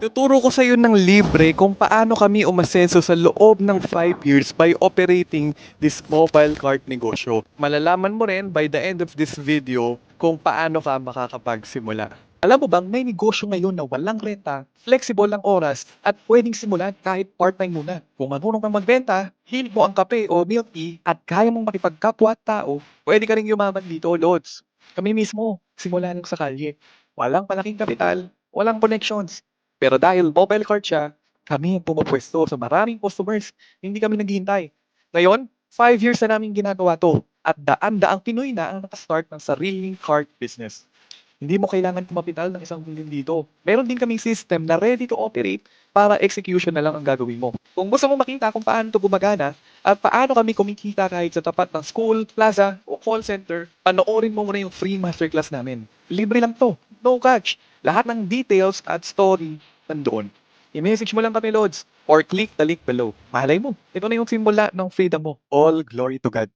Tuturo ko sa iyo ng libre kung paano kami umasenso sa loob ng 5 years by operating this mobile cart negosyo. Malalaman mo rin by the end of this video kung paano ka makakapagsimula. Alam mo bang may negosyo ngayon na walang renta, flexible ang oras, at pwedeng simulan kahit part-time muna. Kung marunong kang magbenta, hilig mo ang kape o milk tea, at kaya mong makipagkapwa at tao, pwede ka rin yumaman dito, Lods. Kami mismo, simula lang sa kalye. Walang malaking kapital, walang connections. Pero dahil mobile cart siya, kami ang pumupwesto sa maraming customers. Hindi kami naghihintay. Ngayon, 5 years na namin ginagawa to. At daan-daang Pinoy na ang nakastart ng sariling cart business. Hindi mo kailangan kumapital ng 1 milyon dito. Meron din kaming system na ready to operate para execution na lang ang gagawin mo. Kung gusto mo makita kung paano to gumagana at paano kami kumikita kahit sa tapat ng school, plaza o call center, panoorin mo muna yung free masterclass namin. Libre lang to. No catch. Lahat ng details at story nandoon. I-message mo lang kami, Lods, or click the link below. Malay mo, ito na yung simula ng freedom mo. All glory to God.